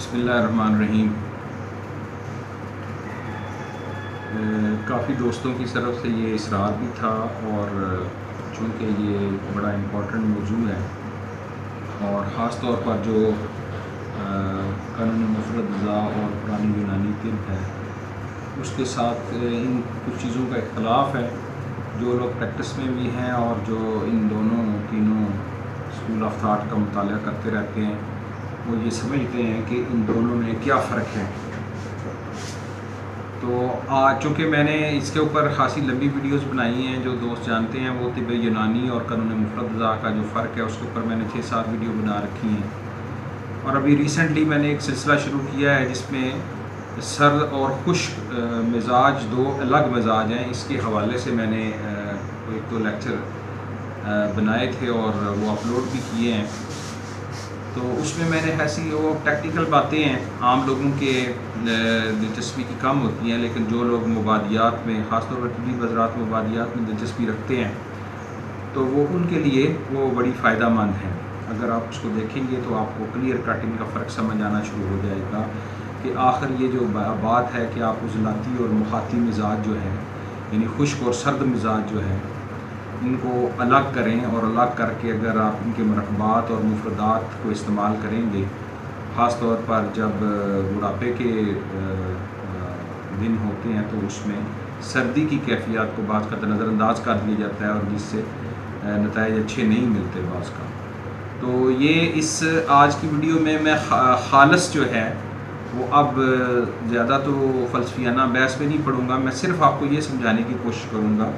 بسم اللہ الرحمن الرحیم۔ کافی دوستوں کی طرف سے یہ اصرار بھی تھا، اور چونکہ یہ بڑا امپورٹنٹ موضوع ہے، اور خاص طور پر جو قانون مفرد ضاء اور پرانی یونانی طب ہے، اس کے ساتھ ان کچھ چیزوں کا اختلاف ہے جو لوگ پریکٹس میں بھی ہیں اور جو ان دونوں تینوں اسکول آف تھاٹ کا مطالعہ کرتے رہتے ہیں، وہ یہ سمجھتے ہیں کہ ان دونوں میں کیا فرق ہے۔ تو چونکہ میں نے اس کے اوپر خاصی لمبی ویڈیوز بنائی ہیں، جو دوست جانتے ہیں وہ طب یونانی اور قانون مفرد ضاء کا جو فرق ہے اس کے اوپر میں نے 6-7 ویڈیو بنا رکھی ہیں، اور ابھی ریسنٹلی میں نے ایک سلسلہ شروع کیا ہے جس میں سرد اور خشک مزاج، دو الگ مزاج ہیں، اس کے حوالے سے میں نے ایک دو لیکچر بنائے تھے اور وہ اپلوڈ بھی کیے ہیں۔ تو اس میں نے ایسی وہ ٹیکنیکل باتیں ہیں، عام لوگوں کے دلچسپی کی کم ہوتی ہیں، لیکن جو لوگ مبادیات میں، خاص طور پر طبی حضرات مبادیات میں دلچسپی رکھتے ہیں، تو وہ ان کے لیے وہ بڑی فائدہ مند ہے۔ اگر آپ اس کو دیکھیں گے تو آپ کو کلیئر کٹ ان کا فرق سمجھ آنا شروع ہو جائے گا کہ آخر یہ جو بات ہے کہ آپ عضلاتی اور مخاطی مزاج جو ہے، یعنی خشک اور سرد مزاج جو ہے، ان کو الگ کریں، اور الگ کر کے اگر آپ ان کے مرکبات اور مفردات کو استعمال کریں گے، خاص طور پر جب بڑھاپے کے دن ہوتے ہیں تو اس میں سردی کی کیفیات کو بعض کا نظر انداز کر دیا جاتا ہے، اور جس سے نتائج اچھے نہیں ملتے بعض کا۔ تو یہ اس آج کی ویڈیو میں خالص جو ہے وہ اب زیادہ تو فلسفیانہ بحث میں نہیں پڑھوں گا، میں صرف آپ کو یہ سمجھانے کی کوشش کروں گا۔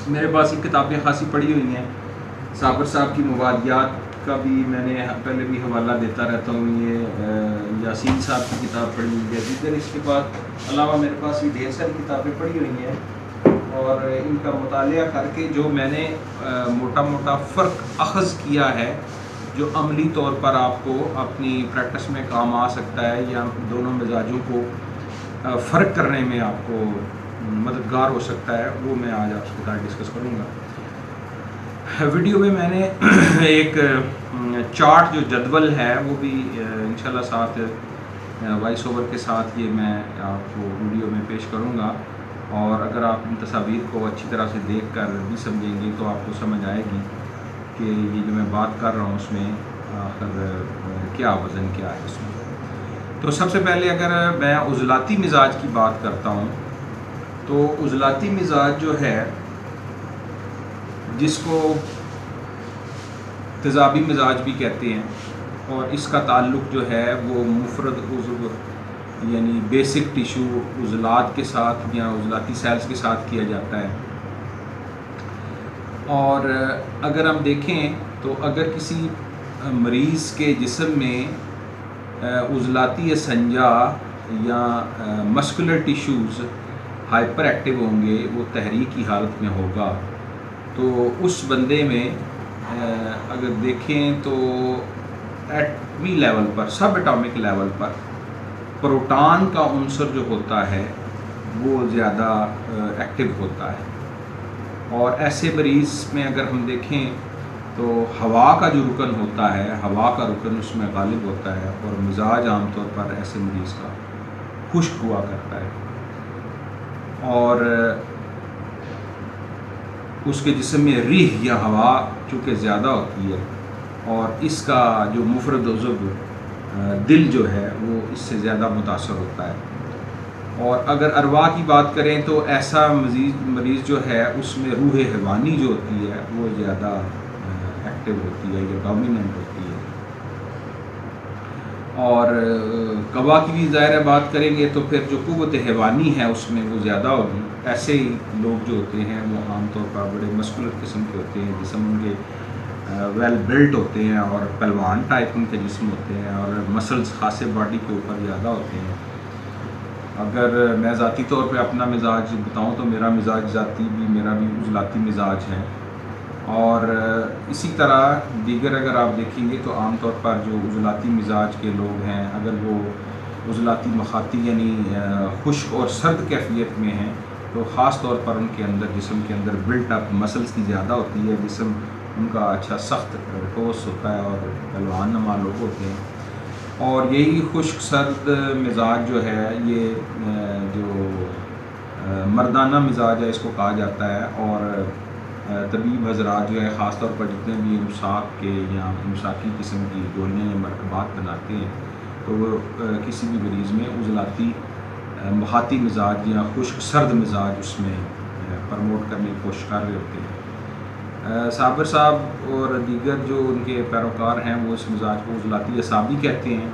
میرے پاس یہ کتابیں خاصی پڑھی ہوئی ہیں، صابر صاحب کی مبادیات کا بھی میں نے پہلے بھی حوالہ دیتا رہتا ہوں، یہ یاسین صاحب کی کتاب پڑھی ہوئی ہے، دیگر اس کے بعد علاوہ میرے پاس بھی ڈھیر ساری کتابیں پڑھی ہوئی ہیں، اور ان کا مطالعہ کر کے جو میں نے موٹا موٹا فرق اخذ کیا ہے، جو عملی طور پر آپ کو اپنی پریکٹس میں کام آ سکتا ہے، یا دونوں مزاجوں کو فرق کرنے میں آپ کو مددگار ہو سکتا ہے، وہ میں آج آپ کے ساتھ ڈسکس کروں گا۔ ویڈیو میں نے ایک چارٹ جو جدول ہے وہ بھی انشاءاللہ ساتھ وائس اوور کے ساتھ یہ میں آپ کو ویڈیو میں پیش کروں گا، اور اگر آپ ان تصاویر کو اچھی طرح سے دیکھ کر بھی سمجھیں گے تو آپ کو سمجھ آئے گی کہ یہ جو میں بات کر رہا ہوں اس میں آخر کیا وزن کیا ہے اس میں۔ تو سب سے پہلے اگر میں عضلاتی مزاج کی بات کرتا ہوں، تو عضلاتی مزاج جو ہے، جس کو تیزابی مزاج بھی کہتے ہیں، اور اس کا تعلق جو ہے وہ مفرد عضو یعنی بیسک ٹیشو عضلات کے ساتھ یا عضلاتی سیلز کے ساتھ کیا جاتا ہے۔ اور اگر ہم دیکھیں تو اگر کسی مریض کے جسم میں عضلاتی اسنجا یا مسکولر ٹیشوز ہائپر ایکٹیو ہوں گے، وہ تحریک کی حالت میں ہوگا، تو اس بندے میں اگر دیکھیں تو ایٹمی لیول پر، سب ایٹامک لیول پر پروٹان کا عنصر جو ہوتا ہے وہ زیادہ ایکٹیو ہوتا ہے، اور ایسے مریض میں اگر ہم دیکھیں تو ہوا کا جو رکن ہوتا ہے، ہوا کا رکن اس میں غالب ہوتا ہے، اور مزاج عام طور پر ایسے مریض کا خشک ہوا کرتا ہے، اور اس کے جسم میں ریح یا ہوا چونکہ زیادہ ہوتی ہے، اور اس کا جو مفرد عضو دل جو ہے وہ اس سے زیادہ متاثر ہوتا ہے۔ اور اگر ارواح کی بات کریں تو ایسا مریض جو ہے اس میں روح حیوانی جو ہوتی ہے وہ زیادہ ایکٹیو ہوتی ہے یا ڈومیننٹ ہوتی ہے، اور قوا کی بھی ظاہر بات کریں گے تو پھر جو قوت حیوانی ہے اس میں وہ زیادہ ہوگی۔ ایسے ہی لوگ جو ہوتے ہیں وہ عام طور پر بڑے مسکولر قسم کے ہوتے ہیں، جسم ان کے ویل بلٹ ہوتے ہیں، اور پہلوان ٹائپ ان کے جسم ہوتے ہیں، اور مسلز خاصے باڈی کے اوپر زیادہ ہوتے ہیں۔ اگر میں ذاتی طور پہ اپنا مزاج بتاؤں تو میرا مزاج ذاتی بھی، میرا بھی عضلاتی مزاج ہے، اور اسی طرح دیگر اگر آپ دیکھیں گے تو عام طور پر جو عضلاتی مزاج کے لوگ ہیں، اگر وہ عضلاتی مخاطی یعنی خشک اور سرد کیفیت میں ہیں، تو خاص طور پر ان کے اندر، جسم کے اندر بلٹ اپ مسلز کی زیادہ ہوتی ہے، جسم ان کا اچھا سخت ٹھوس ہوتا ہے، اور پہلوان نما لوگ ہوتے ہیں۔ اور یہی خشک سرد مزاج جو ہے یہ جو مردانہ مزاج ہے اس کو کہا جاتا ہے. اور طبیب حضرات جو ہے خاص طور پر جتنے بھی امساک کے یا امساکی قسم کی گولیاں یا مرکبات بناتے ہیں تو وہ کسی بھی مریض میں عضلاتی مخاطی مزاج یا خشک سرد مزاج اس میں پروموٹ کرنے کی کوشش کر رہے ہوتے ہیں. صابر صاحب اور دیگر جو ان کے پیروکار ہیں وہ اس مزاج کو عضلاتی اعصابی کہتے ہیں.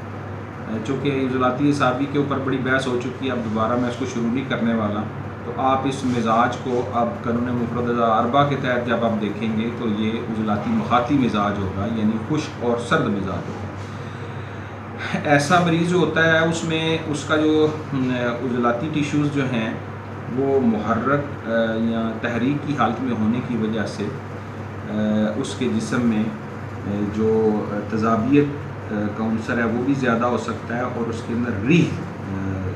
چونکہ عضلاتی اعصابی کے اوپر بڑی بحث ہو چکی ہے، اب دوبارہ میں اس کو شروع نہیں کرنے والا. تو آپ اس مزاج کو اب قانون مفردہ اربع کے تحت جب آپ دیکھیں گے تو یہ عضلاتی مخاطی مزاج ہوگا، یعنی خشک اور سرد مزاج ہوگا. ایسا مریض جو ہوتا ہے اس میں اس کا جو عضلاتی ٹیشوز جو ہیں وہ محرک یا تحریک کی حالت میں ہونے کی وجہ سے اس کے جسم میں جو تضابیت کا عنصر ہے وہ بھی زیادہ ہو سکتا ہے، اور اس کے اندر ریح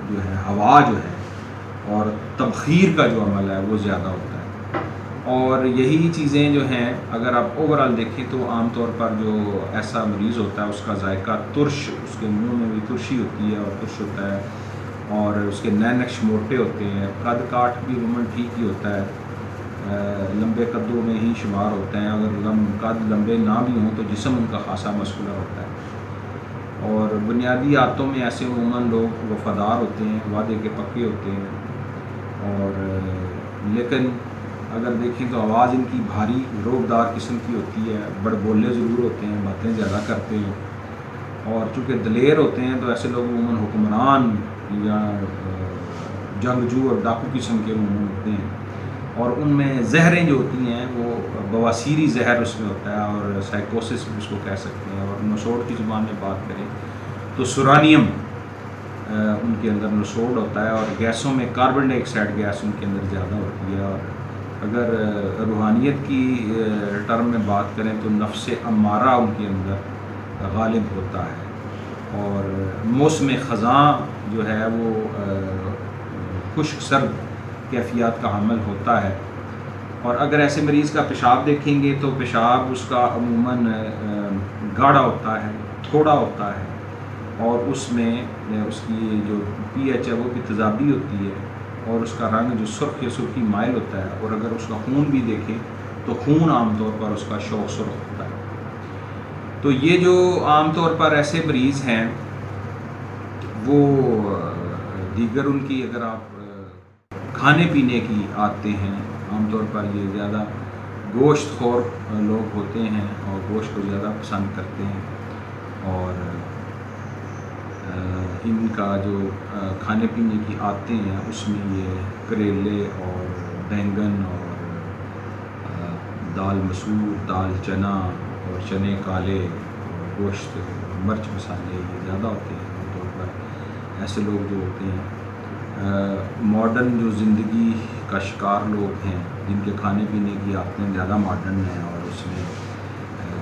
جو ہے، ہوا جو ہے، اور تبخیر کا جو عمل ہے وہ زیادہ ہوتا ہے. اور یہی چیزیں جو ہیں اگر آپ اوورال دیکھیں تو عام طور پر جو ایسا مریض ہوتا ہے اس کا ذائقہ ترش، اس کے منہ میں بھی ترشی ہوتی ہے اور ترش ہوتا ہے، اور اس کے نئے نقش موٹے ہوتے ہیں. قد کاٹ بھی عموماً ٹھیک ہی ہوتا ہے، لمبے قدوں میں ہی شمار ہوتے ہیں. اگر قد لمبے نہ بھی ہوں تو جسم ان کا خاصا مسکولر ہوتا ہے. اور بنیادی عادتوں میں ایسے عموماً لوگ وفادار ہوتے ہیں، وعدے کے پکے ہوتے ہیں. اور لیکن اگر دیکھیں تو آواز ان کی بھاری روبدار قسم کی ہوتی ہے، بڑ بولے ضرور ہوتے ہیں، باتیں زیادہ کرتے ہیں. اور چونکہ دلیر ہوتے ہیں تو ایسے لوگ عموماً حکمران یا جنگجو اور ڈاکو قسم کے عموماً ہوتے ہیں. اور ان میں زہریں جو ہوتی ہیں وہ بواسیری زہر اس میں ہوتا ہے، اور سائیکوسس بھی اس کو کہہ سکتے ہیں. اور نسوڑ کی زبان میں بات کریں تو سورانیم ان کے اندر نسوڑ ہوتا ہے، اور گیسوں میں کاربن ڈائی آکسائڈ گیس ان کے اندر زیادہ ہوتی ہے. اور اگر روحانیت کی ٹرم میں بات کریں تو نفس امارہ ان کے اندر غالب ہوتا ہے. اور موسم خزاں جو ہے وہ خشک سرد کیفیات کا حامل ہوتا ہے. اور اگر ایسے مریض کا پیشاب دیکھیں گے تو پیشاب اس کا عموماً گاڑھا ہوتا ہے، تھوڑا ہوتا ہے، اور اس میں اس کی جو پی ایچ ہے وہ بھی تیزابی ہوتی ہے، اور اس کا رنگ جو سرخ یا سرخی مائل ہوتا ہے. اور اگر اس کا خون بھی دیکھیں تو خون عام طور پر اس کا شوق سرخ ہوتا ہے. تو یہ جو عام طور پر ایسے مریض ہیں وہ دیگر ان کی اگر آپ کھانے پینے کی عادتیں ہیں، عام طور پر یہ زیادہ گوشت خور لوگ ہوتے ہیں اور گوشت کو زیادہ پسند کرتے ہیں. اور ان کا جو کھانے پینے کی عادتیں ہیں اس میں یہ کریلے اور بینگن اور دال مسور، دال چنا اور چنے کالے اور گوشت، مرچ مسالے یہ زیادہ ہوتے ہیں. عام طور پر ایسے لوگ جو ہوتے ہیں ماڈرن جو زندگی کا شکار لوگ ہیں جن کے کھانے پینے کی عادتیں زیادہ ماڈرن ہیں، اور اس میں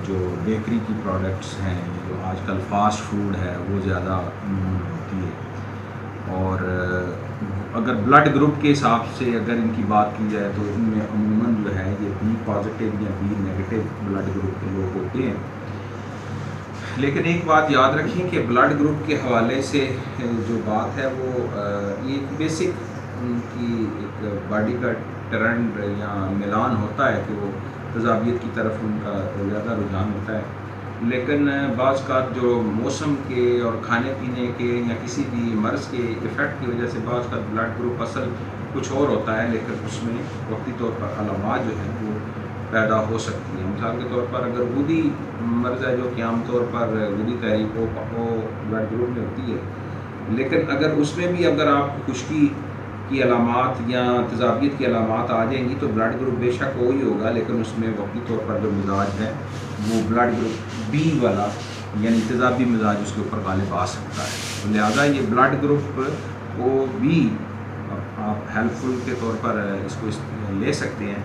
جو بیکری کی پروڈکٹس ہیں، جو آج کل فاسٹ فوڈ ہے وہ زیادہ ہوتی ہے. اور اگر بلڈ گروپ کے حساب سے اگر ان کی بات کی جائے تو ان میں عموماً جو ہے یہ بی پازیٹیو یا بی نیگیٹو بلڈ گروپ کے لوگ ہوتے ہیں. لیکن ایک بات یاد رکھیں کہ بلڈ گروپ کے حوالے سے جو بات ہے وہ یہ ایک بیسک ان کی ایک باڈی کا ٹرینڈ یا میلان ہوتا ہے کہ وہ تضابیت کی طرف ان کا زیادہ رجحان ہوتا ہے. لیکن بعض کا جو موسم کے اور کھانے پینے کے یا کسی بھی مرض کے افیکٹ کی وجہ سے بعض کا بلڈ گروپ اصل کچھ اور ہوتا ہے، لیکن اس میں وقتی طور پر علامات جو ہیں وہ پیدا ہو سکتی ہیں. مثال کے طور پر اگر غدی مرض ہے جو کہ عام طور پر غدی تحریک وہ بلڈ گروپ میں ہوتی ہے، لیکن اگر اس میں بھی اگر آپ خشکی کی علامات یا تضابیت کی علامات آ جائیں گی تو بلڈ گروپ بے شک وہی ہوگا، لیکن اس میں وقتی طور پر جو مزاج ہے وہ بلڈ گروپ بی والا یعنی تضابی مزاج اس کے اوپر غالب آ سکتا ہے. لہٰذا یہ بلڈ گروپ کو بھی آپ ہیلپ فل کے طور پر اس کو لے سکتے ہیں،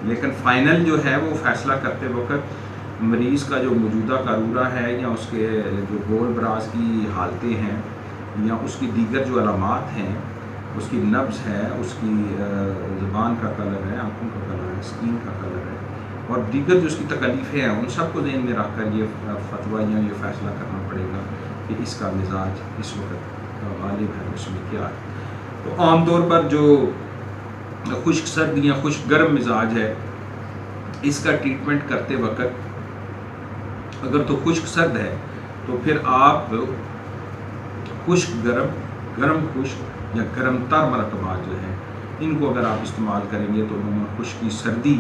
لیکن فائنل جو ہے وہ فیصلہ کرتے وقت مریض کا جو موجودہ قارورہ ہے یا اس کے جو گول براز کی حالتیں ہیں یا اس کی دیگر جو علامات ہیں، اس کی نبض ہے، اس کی زبان کا کلر ہے، آنکھوں کا کلر ہے، اسکین کا کلر ہے، اور دیگر جو اس کی تکلیفیں ہیں ان سب کو ذہن میں رکھ کر یہ فتویٰ یا یہ فیصلہ کرنا پڑے گا کہ اس کا مزاج اس وقت غالب ہے اس میں کیا ہے۔ تو عام طور پر جو خشک سرد یا خشک گرم مزاج ہے اس کا ٹریٹمنٹ کرتے وقت اگر تو خشک سرد ہے تو پھر آپ خشک گرم، گرم خشک یا گرم تر مرکبات جو ہیں ان کو اگر آپ استعمال کریں گے تو عموماً خشکی سردی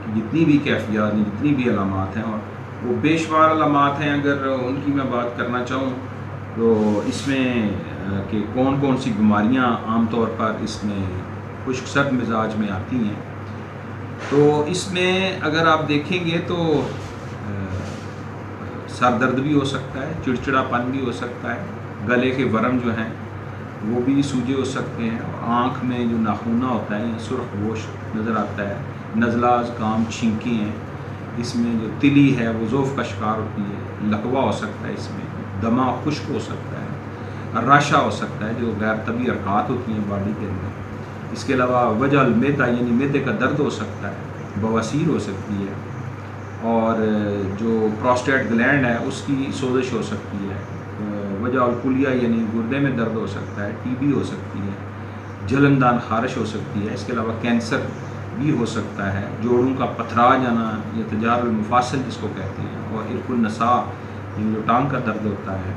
کی جتنی بھی کیفیات ہیں، جتنی بھی علامات ہیں، اور وہ بے شمار علامات ہیں، اگر ان کی میں بات کرنا چاہوں تو اس میں کہ کون کون سی بیماریاں عام طور پر اس میں خشک سرد مزاج میں آتی ہیں، تو اس میں اگر آپ دیکھیں گے تو سر درد بھی ہو سکتا ہے، چڑچڑا پن بھی ہو سکتا ہے، گلے کے ورم جو ہیں وہ بھی سوجے ہو سکتے ہیں، اور آنکھ میں جو ناخونہ ہوتا ہے یا سرخ گوش نظر آتا ہے، نزلہ زکام چھینکیں ہیں، اس میں جو تلی ہے وہ ذوف کا شکار ہوتی ہے، لقوہ ہو سکتا ہے، اس میں دماغ خشک ہو سکتا ہے، راشا ہو سکتا ہے جو غیر طبی حرکات ہوتی ہیں باڈی کے اندر، اس کے علاوہ وجع المیدہ یعنی میدے کا درد ہو سکتا ہے، بواسیر ہو سکتی ہے، اور جو پروسٹیٹ گلینڈ ہے اس کی سوزش ہو سکتی ہے، وجع الکلیہ یعنی گردے میں درد ہو سکتا ہے، ٹی بی ہو سکتی ہے، جلندان خارش ہو سکتی ہے، اس کے علاوہ کینسر بھی ہو سکتا ہے، جوڑوں کا پتھرا جانا یا تجار المفاصل جس کو کہتے ہیں، اور عرق النساء یعنی جو ٹانگ کا درد ہوتا ہے،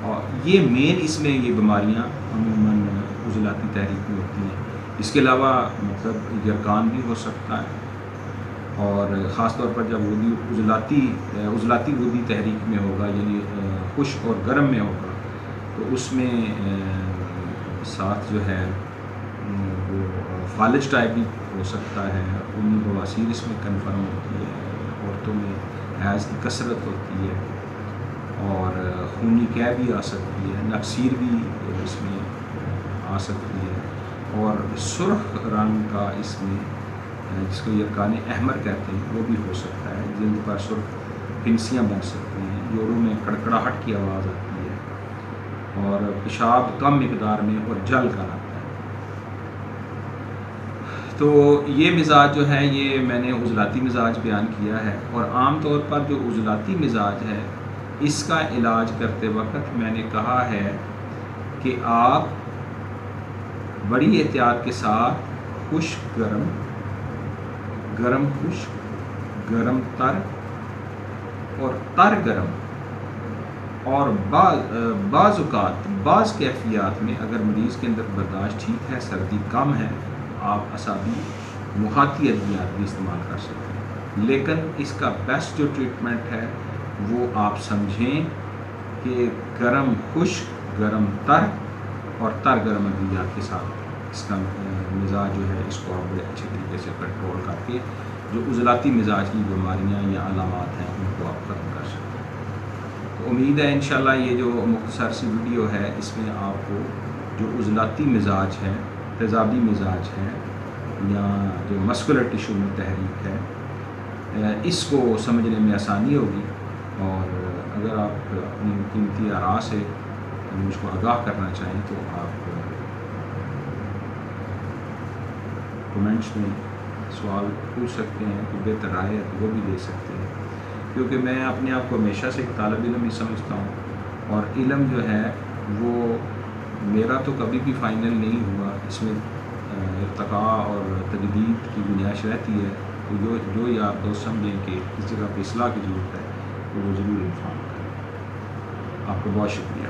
اور یہ مین اس میں یہ بیماریاں عموماً عضلاتی تحریک میں ہوتی ہیں۔ اس کے علاوہ مطلب یرقان بھی ہو سکتا ہے، اور خاص طور پر جب عضلاتی ودی تحریک میں ہوگا یعنی خشک اور گرم میں ہوگا تو اس میں ساتھ جو ہے وہ فالج ٹائپ بھی ہو سکتا ہے، خونی بواسیر اس میں کنفرم ہوتی ہے، عورتوں میں حیض کی کثرت ہوتی ہے، اور خونی قے بھی آ سکتی ہے، نقصیر بھی اس میں آ سکتی ہے، اور سرخ رنگ کا اس میں جس کو یرقان احمر کہتے ہیں وہ بھی ہو سکتا ہے، جلد پر سرخ پھنسیاں بن سکتی ہیں، جوڑوں میں کڑکڑاہٹ کی آواز آتی ہے، اور پیشاب کم مقدار میں اور جل کر آتا ہے۔ تو یہ مزاج جو ہے یہ میں نے عضلاتی مزاج بیان کیا ہے، اور عام طور پر جو عضلاتی مزاج ہے اس کا علاج کرتے وقت میں نے کہا ہے کہ آپ بڑی احتیاط کے ساتھ خشک گرم، گرم خشک، گرم تر اور تر گرم، اور بعض اوقات بعض کیفیات میں اگر مریض کے اندر برداشت ٹھیک ہے، سردی کم ہے، آپ اعصابی محاطی ادویات بھی استعمال کر سکتے ہیں، لیکن اس کا بیسٹ جو ٹریٹمنٹ ہے وہ آپ سمجھیں کہ گرم خشک، گرم تر اور تر گرم ادویات کے ساتھ اس کا مزاج جو ہے اس کو آپ بڑے اچھے طریقے سے کنٹرول کر کے جو عضلاتی مزاج کی بیماریاں یا علامات ہیں ان کو آپ ختم کر سکتے ہیں۔ تو امید ہے انشاءاللہ یہ جو مختصر سی ویڈیو ہے اس میں آپ کو جو عضلاتی مزاج ہے، تیزابی مزاج ہے، یا جو مسکولر ٹیشو میں تحریک ہے، اس کو سمجھنے میں آسانی ہوگی، اور اگر آپ اپنی قیمتی آراء سے مجھ کو آگاہ کرنا چاہیں تو آپ کمنٹس میں سوال پوچھ سکتے ہیں، کوئی بہتر رائے ہے تو وہ بھی دے سکتے ہیں، کیونکہ میں اپنے آپ کو ہمیشہ سے ایک طالب علم ہی سمجھتا ہوں، اور علم جو ہے وہ میرا تو کبھی بھی فائنل نہیں ہوا، اس میں ارتقاء اور تجدید کی گنجائش رہتی ہے، تو جو یار دوست سمجھیں کہ اس جگہ پہ اصلاح کی ضرورت ہے تو وہ ضرور انفارم کریں۔ آپ کو بہت شکریہ۔